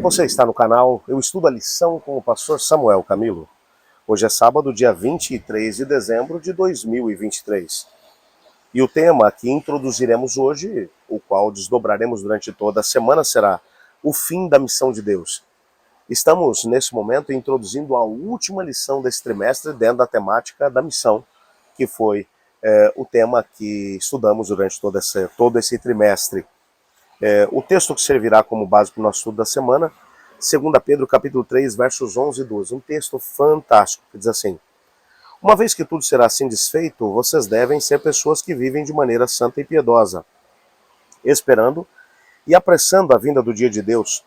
Você está no canal Eu Estudo a Lição com o pastor Samuel Camilo. Hoje é sábado, dia 23 de dezembro de 2023. E o tema que introduziremos hoje, o qual desdobraremos durante toda a semana, será o fim da missão de Deus. Estamos, nesse momento, introduzindo a última lição desse trimestre dentro da temática da missão, que foi o tema que estudamos durante todo esse trimestre. O texto que servirá como base para o nosso estudo da semana, 2 Pedro capítulo 3, versos 11 e 12. Um texto fantástico, que diz assim: uma vez que tudo será assim desfeito, vocês devem ser pessoas que vivem de maneira santa e piedosa, esperando e apressando a vinda do dia de Deus.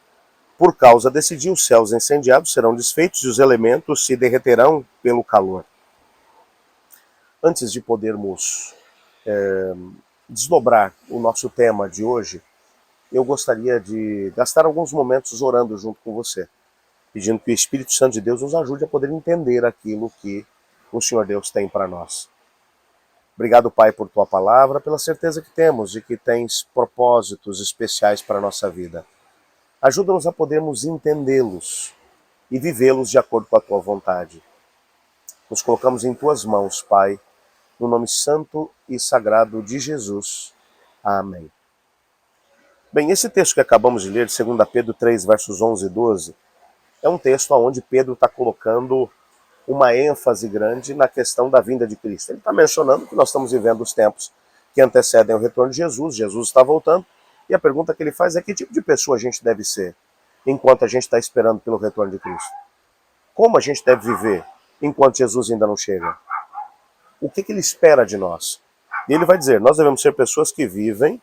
Por causa desse dia, os céus incendiados serão desfeitos e os elementos se derreterão pelo calor. Antes de podermos desdobrar o nosso tema de hoje, eu gostaria de gastar alguns momentos orando junto com você, pedindo que o Espírito Santo de Deus nos ajude a poder entender aquilo que o Senhor Deus tem para nós. Obrigado, Pai, por Tua palavra, pela certeza que temos de que tens propósitos especiais para a nossa vida. Ajuda-nos a podermos entendê-los e vivê-los de acordo com a Tua vontade. Nos colocamos em Tuas mãos, Pai, no nome santo e sagrado de Jesus. Amém. Bem, esse texto que acabamos de ler, de 2 Pedro 3, versos 11 e 12, é um texto onde Pedro está colocando uma ênfase grande na questão da vinda de Cristo. Ele está mencionando que nós estamos vivendo os tempos que antecedem o retorno de Jesus. Jesus está voltando, e a pergunta que ele faz é: que tipo de pessoa a gente deve ser enquanto a gente está esperando pelo retorno de Cristo? Como a gente deve viver enquanto Jesus ainda não chega? O que ele espera de nós? E ele vai dizer: nós devemos ser pessoas que vivem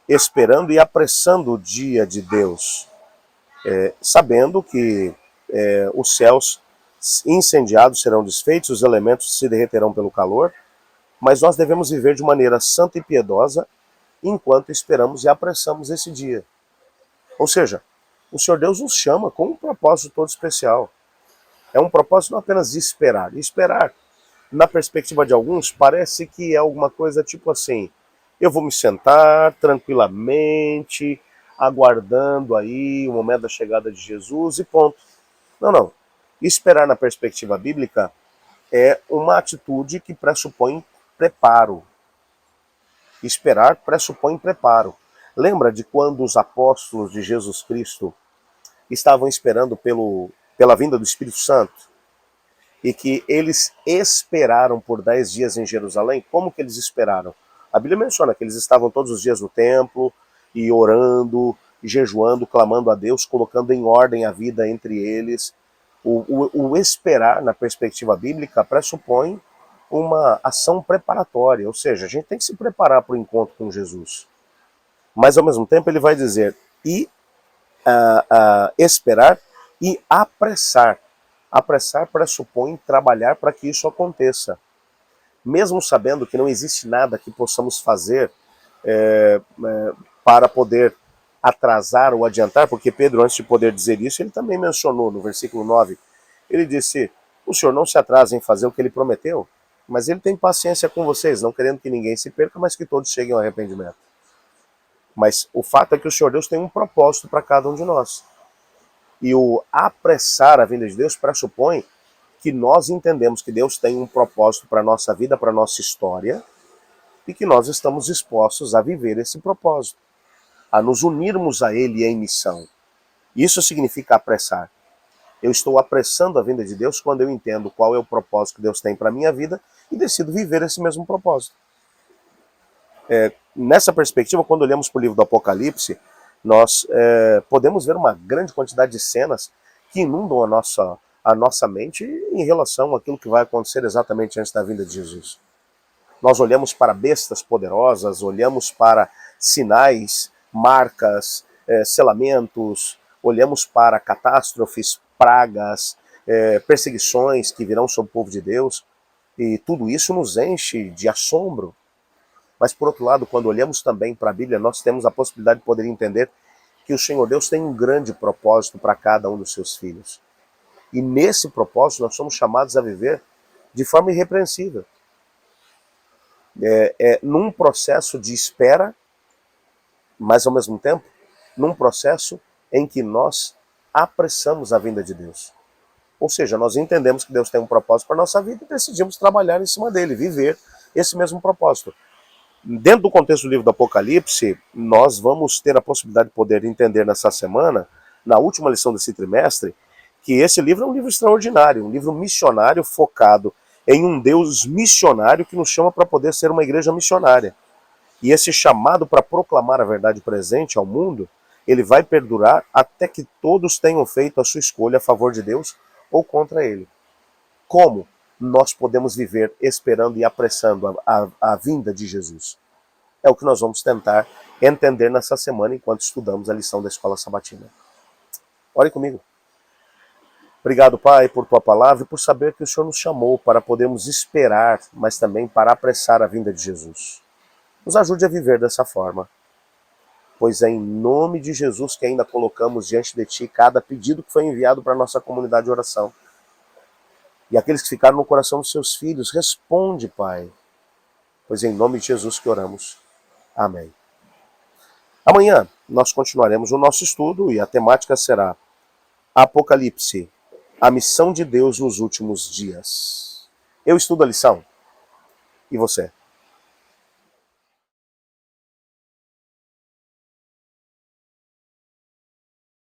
esperando e apressando o dia de Deus, sabendo que os céus incendiados serão desfeitos, os elementos se derreterão pelo calor, mas nós devemos viver de maneira santa e piedosa enquanto esperamos e apressamos esse dia. Ou seja, o Senhor Deus nos chama com um propósito todo especial. É um propósito não apenas de esperar. E esperar, na perspectiva de alguns, parece que é alguma coisa tipo assim: eu vou me sentar tranquilamente, aguardando aí o momento da chegada de Jesus e ponto. Não, não. Esperar na perspectiva bíblica é uma atitude que pressupõe preparo. Esperar pressupõe preparo. Lembra de quando os apóstolos de Jesus Cristo estavam esperando pela vinda do Espírito Santo? E que eles esperaram por 10 dias em Jerusalém? Como que eles esperaram? A Bíblia menciona que eles estavam todos os dias no templo, e orando, e jejuando, clamando a Deus, colocando em ordem a vida entre eles. O esperar, na perspectiva bíblica, pressupõe uma ação preparatória, ou seja, a gente tem que se preparar para o encontro com Jesus. Mas, ao mesmo tempo, ele vai dizer: e esperar e apressar. Apressar pressupõe trabalhar para que isso aconteça. Mesmo sabendo que não existe nada que possamos fazer para poder atrasar ou adiantar, porque Pedro, antes de poder dizer isso, ele também mencionou no versículo 9, ele disse: o Senhor não se atrasa em fazer o que ele prometeu, mas ele tem paciência com vocês, não querendo que ninguém se perca, mas que todos cheguem ao arrependimento. Mas o fato é que o Senhor Deus tem um propósito para cada um de nós. E o apressar a vinda de Deus pressupõe que nós entendemos que Deus tem um propósito para a nossa vida, para a nossa história, e que nós estamos dispostos a viver esse propósito, a nos unirmos a Ele em missão. Isso significa apressar. Eu estou apressando a vinda de Deus quando eu entendo qual é o propósito que Deus tem para a minha vida e decido viver esse mesmo propósito. Nessa perspectiva, quando olhamos para o livro do Apocalipse, nós podemos ver uma grande quantidade de cenas que inundam a nossa mente em relação àquilo que vai acontecer exatamente antes da vinda de Jesus. Nós olhamos para bestas poderosas, olhamos para sinais, marcas, selamentos, olhamos para catástrofes, pragas, perseguições que virão sobre o povo de Deus, e tudo isso nos enche de assombro. Mas, por outro lado, quando olhamos também para a Bíblia, nós temos a possibilidade de poder entender que o Senhor Deus tem um grande propósito para cada um dos seus filhos. E nesse propósito nós somos chamados a viver de forma irrepreensível. Num processo de espera, mas ao mesmo tempo, num processo em que nós apressamos a vinda de Deus. Ou seja, nós entendemos que Deus tem um propósito para a nossa vida e decidimos trabalhar em cima dele, viver esse mesmo propósito. Dentro do contexto do livro do Apocalipse, nós vamos ter a possibilidade de poder entender nessa semana, na última lição desse trimestre, que esse livro é um livro extraordinário, um livro missionário focado em um Deus missionário que nos chama para poder ser uma igreja missionária. E esse chamado para proclamar a verdade presente ao mundo, ele vai perdurar até que todos tenham feito a sua escolha a favor de Deus ou contra ele. Como nós podemos viver esperando e apressando a vinda de Jesus? É o que nós vamos tentar entender nessa semana enquanto estudamos a lição da Escola Sabatina. Ore comigo. Obrigado, Pai, por tua palavra e por saber que o Senhor nos chamou para podermos esperar, mas também para apressar a vinda de Jesus. Nos ajude a viver dessa forma, pois é em nome de Jesus que ainda colocamos diante de Ti cada pedido que foi enviado para a nossa comunidade de oração. E aqueles que ficaram no coração dos seus filhos, responde, Pai, pois é em nome de Jesus que oramos. Amém. Amanhã nós continuaremos o nosso estudo e a temática será Apocalipse, a missão de Deus nos últimos dias. Eu estudo a lição. E você?